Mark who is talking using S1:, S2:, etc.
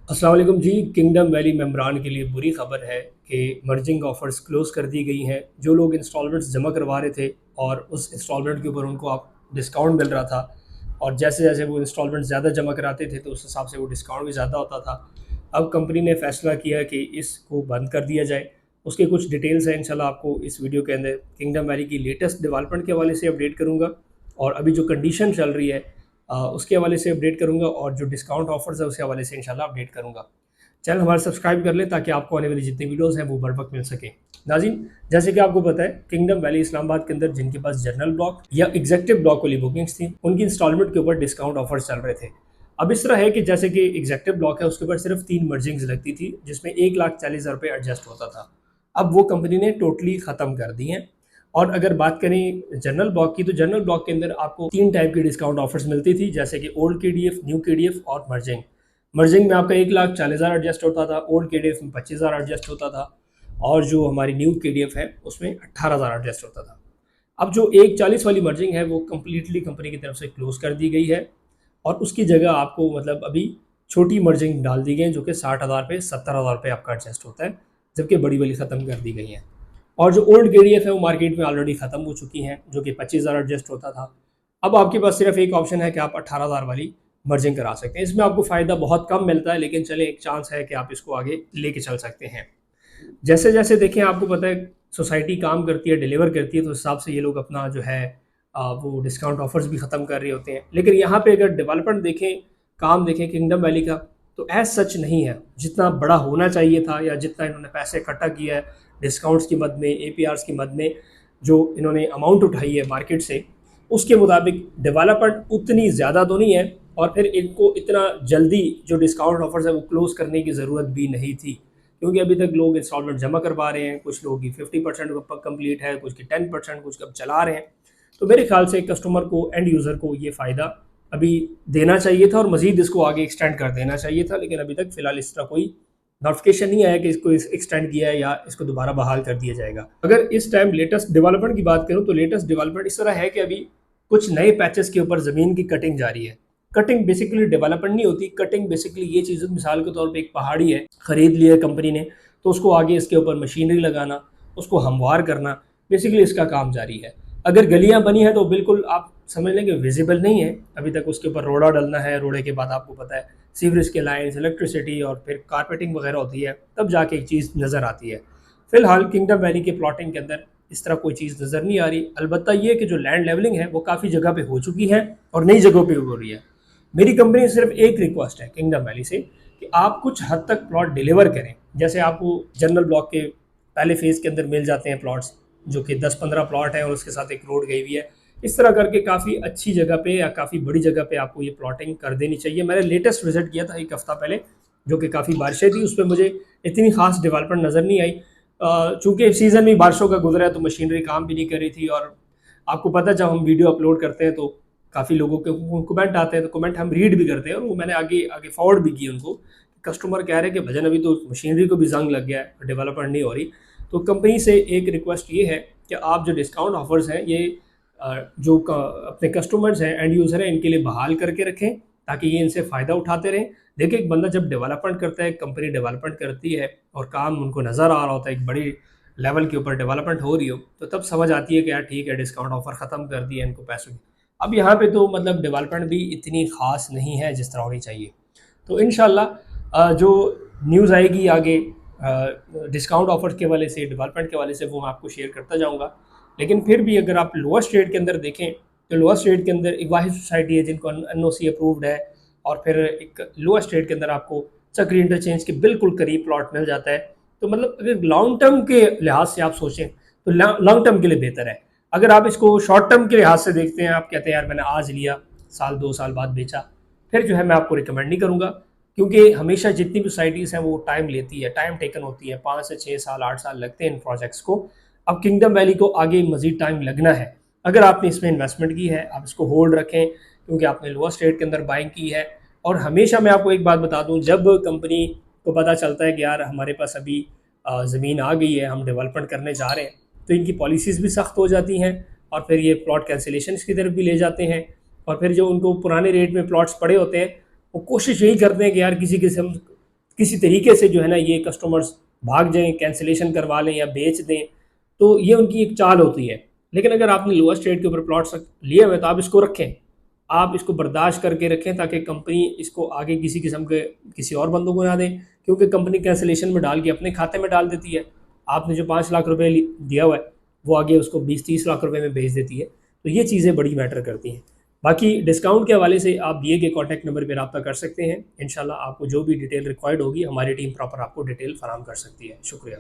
S1: अस्सलाम वालेकुम जी। Kingdom valley मेंबरान के लिए बुरी खबर है कि मर्जिंग ऑफ़र्स क्लोज़ कर दी गई हैं। जो लोग इंस्टॉलमेंट्स जमा करवा रहे थे और उस इंस्टॉलमेंट के ऊपर उनको आप डिस्काउंट मिल रहा था, और जैसे-जैसे वो इंस्टॉलमेंट ज़्यादा जमा कराते थे तो उस हिसाब से वो डिस्काउंट भी ज़्यादा होता था। अब कंपनी ने फ़ैसला किया कि इसको बंद कर दिया जाए। उसके कुछ डिटेल्स हैं, इंशाल्लाह आपको इस वीडियो के अंदर किंगडम वैली की लेटेस्ट डेवलपमेंट के हवाले से अपडेट करूँगा, और अभी जो कंडीशन चल रही है उसके हवाले से अपडेट करूँगा, और जो डिस्काउंट ऑफ़र्स है उसके हवाले से इंशाल्लाह अपडेट करूँगा। चैनल हमारा सब्सक्राइब कर लें ताकि आपको आने वाली जितनी वीडियोज़ हैं वो बर वक्त मिल सकें। नाज़रीन, जैसे कि आपको पता है, किंगडम वैली इस्लामाबाद के अंदर जिनके पास जनरल ब्लॉक या एग्जेक्टिव ब्लॉक वाली बुकिंग्स थी, उनकी इंस्टॉलमेंट के ऊपर डिस्काउंट ऑफर्स चल रहे थे। अब इस तरह है कि जैसे कि एग्जेक्टिव ब्लॉक है, उसके ऊपर सिर्फ 3 मर्जिंग्स लगती थी जिसमें 1,40,000 रुपये एडजस्ट होता था। अब वो कंपनी ने टोटली ख़त्म कर दी हैं। और अगर बात करें जनरल ब्लॉक की, तो जनरल ब्लॉक के अंदर आपको 3 टाइप की डिस्काउंट ऑफर्स मिलती थी, जैसे कि ओल्ड केडीएफ, न्यू केडीएफ और मर्जिंग। मर्जिंग में आपका 1,40,000 एडजस्ट होता था, ओल्ड केडीएफ में 25,000 एडजस्ट होता था, और जो हमारी न्यू केडीएफ है उसमें 18,000 एडजस्ट होता था। अब जो 1,40 वाली मर्जिंग है वो कम्प्लीटली कंपनी की तरफ से क्लोज कर दी गई है, और उसकी जगह आपको मतलब अभी छोटी मर्जिंग डाल दी गई है जो कि 60,000 पे 70,000 रुपये आपका एडजस्ट होता है, जबकि बड़ी वाली ख़त्म कर दी गई है। और जो ओल्ड केडीएफ है वो मार्केट में ऑलरेडी ख़त्म हो चुकी हैं, जो कि 25,000 एडजस्ट होता था। अब आपके पास सिर्फ एक ऑप्शन है कि आप 18,000 वाली मर्जिंग करा सकते हैं। इसमें आपको फ़ायदा बहुत कम मिलता है, लेकिन चलें, एक चांस है कि आप इसको आगे लेके चल सकते हैं। जैसे जैसे देखें, आपको पता है सोसाइटी काम करती है, डिलीवर करती है, तो उस हिसाब से ये लोग अपना जो है वो डिस्काउंट ऑफर्स भी ख़त्म कर रहे होते हैं। लेकिन यहाँ पे अगर डेवलपमेंट देखें, काम देखें किंगडम वैली का, तो एज सच नहीं है जितना बड़ा होना चाहिए था, या जितना इन्होंने पैसे इकट्ठा किया है डिस्काउंट्स की मद में, एपीआर्स की मद में, जो इन्होंने अमाउंट उठाई है मार्केट से, उसके मुताबिक डेवलपमेंट उतनी ज़्यादा तो नहीं है। और फिर इनको इतना जल्दी जो डिस्काउंट ऑफर्स है वो क्लोज़ करने की ज़रूरत भी नहीं थी, क्योंकि अभी तक लोग इंस्टॉलमेंट जमा करवा रहे हैं। कुछ लोगों की 50% कंप्लीट है, कुछ की 10%, कुछ अब चला रहे हैं। तो मेरे ख्याल से कस्टमर को, एंड यूज़र को ये फ़ायदा अभी देना चाहिए था, और मज़ीद इसको आगे एक्सटेंड कर देना चाहिए था, लेकिन अभी तक फ़िलहाल इस तरह कोई नोटिफिकेशन नहीं आया कि इसको एक्सटेंड किया है या इसको दोबारा बहाल कर दिया जाएगा। अगर इस टाइम लेटेस्ट डेवलपमेंट की बात करूँ, तो लेटेस्ट डेवलपमेंट इस तरह है कि अभी कुछ नए पैचेस के ऊपर ज़मीन की कटिंग जारी है। कटिंग बेसिकली डेवलपमेंट नहीं होती। कटिंग बेसिकली ये चीज़, मिसाल के तौर पे एक पहाड़ी है, ख़रीद लिया है कंपनी ने, तो उसको आगे इसके ऊपर मशीनरी लगाना, उसको हमवार करना, बेसिकली इसका काम जारी है। अगर गलियां बनी हैं तो बिल्कुल आप समझ लें कि विजिबल नहीं है अभी तक। उसके ऊपर रोड़ा डलना है, रोड़े के बाद आपको पता है सीवरेज के लाइन्स, इलेक्ट्रिसिटी और फिर कारपेटिंग वगैरह होती है, तब जाके एक चीज़ नज़र आती है। फिलहाल किंगडम वैली के प्लॉटिंग के अंदर इस तरह कोई चीज़ नज़र नहीं आ रही। अलबत्ता ये कि जो लैंड लेवलिंग है वो काफ़ी जगह पे हो चुकी है और नई जगहों पे हो रही है। मेरी कंपनी से सिर्फ एक रिक्वेस्ट है किंगडम वैली से, कि आप कुछ हद तक प्लॉट डिलीवर करें। जैसे आपको जनरल ब्लॉक के पहले फेज़ के अंदर मिल जाते हैं प्लॉट्स, जो कि 10-15 प्लॉट हैं और उसके साथ एक रोड गई हुई है। इस तरह करके काफ़ी अच्छी जगह पे या काफ़ी बड़ी जगह पे आपको ये प्लॉटिंग कर देनी चाहिए। मैंने लेटेस्ट विजिट किया था एक हफ्ता पहले, जो कि काफ़ी बारिशें थी, उस पर मुझे इतनी खास डेवलपमेंट नज़र नहीं आई। चूँकि सीज़न भी बारिशों का गुजरा है तो मशीनरी काम भी नहीं कर रही थी, और आपको पता है जब हम वीडियो अपलोड करते हैं तो काफ़ी लोगों के कमेंट आते हैं, तो कमेंट हम रीड भी करते हैं, और वो मैंने आगे आगे फॉरवर्ड भी किए उनको। कस्टमर कह रहे हैं कि भजन अभी तो मशीनरी को भी जंग लग गया है, डेवलपमेंट नहीं हो रही। तो कंपनी से एक रिक्वेस्ट ये है कि आप जो डिस्काउंट ऑफर्स हैं ये अपने कस्टमर्स हैं, एंड यूज़र हैं, इनके लिए बहाल करके रखें, ताकि ये इनसे फ़ायदा उठाते रहें। देखिए, एक बंदा जब डेवलपमेंट करता है, कंपनी डेवलपमेंट करती है और काम उनको नज़र आ रहा होता है, एक बड़ी लेवल के ऊपर डेवलपमेंट हो रही हो, तो तब समझ आती है कि यार ठीक है, डिस्काउंट ऑफर ख़त्म कर दिया इनको पैसों की। अब यहाँ पे तो मतलब डेवलपमेंट भी इतनी ख़ास नहीं है जिस तरह होनी चाहिए। तो इंशाल्लाह जो न्यूज़ आएगी आगे डिस्काउंट ऑफर के वाले से, डेवलपमेंट के वाले से, वो मैं आपको शेयर करता जाऊँगा। लेकिन फिर भी अगर आप लोअर स्टेट के अंदर देखें, तो लोअर स्टेट के अंदर एक वाहिद सोसाइटी है जिनको एनओसी अप्रूव्ड है, और फिर एक लोअर स्टेट के अंदर आपको चक्री इंटरचेंज के बिल्कुल करीब प्लॉट मिल जाता है। तो मतलब अगर लॉन्ग टर्म के लिहाज से आप सोचें तो लॉन्ग टर्म के लिए बेहतर है। अगर आप इसको शॉर्ट टर्म के लिहाज से देखते हैं, आप कहते हैं यार मैंने आज लिया, साल 2 साल बाद बेचा, फिर जो है मैं आपको रिकमेंड नहीं करूँगा, क्योंकि हमेशा जितनी भी सोसाइटीज़ हैं वो टाइम लेती है, टाइम टेकन होती है, 5 से 6 साल 8 साल लगते हैं इन प्रोजेक्ट्स को। अब किंगडम वैली को आगे मजीद टाइम लगना है। अगर आपने इसमें इन्वेस्टमेंट की है, आप इसको होल्ड रखें, क्योंकि आपने लोअर स्टेट के अंदर बाइंग की है। और हमेशा मैं आपको एक बात बता दूं, जब कंपनी को पता चलता है कि यार हमारे पास अभी ज़मीन आ गई है, हम डेवलपमेंट करने जा रहे हैं, तो इनकी पॉलिसीज़ भी सख्त हो जाती हैं, और फिर ये प्लॉट कैंसिलेशन की तरफ भी ले जाते हैं। और फिर जो उनको पुराने रेट में प्लॉट्स पड़े होते हैं, वो कोशिश यही करते हैं कि यार किसी किस्म किसी तरीके से जो है ना ये कस्टमर्स भाग जाएं, कैंसिलेशन करवा लें या बेच दें, तो ये उनकी एक चाल होती है। लेकिन अगर आपने लोएस्ट रेट के ऊपर प्लॉट्स लिए हुए तो आप इसको रखें, आप इसको बर्दाश्त करके रखें, ताकि कंपनी इसको आगे किसी किस्म के किसी और बंदों को ना दें, क्योंकि कंपनी कैंसिलेशन में डाल के अपने खाते में डाल देती है। आपने जो 5 लाख रुपए दिया हुआ है वो आगे उसको 20-30 लाख रुपए में भेज देती है। तो ये चीज़ें बड़ी मैटर करती हैं। बाकी डिस्काउंट के हवाले से आप दिए गए कॉन्टैक्ट नंबर पर रब्ता कर सकते हैं। इंशाल्लाह आपको जो भी डिटेल रिक्वायर्ड होगी हमारी टीम प्रॉपर आपको डिटेल फराहम कर सकती है। शुक्रिया।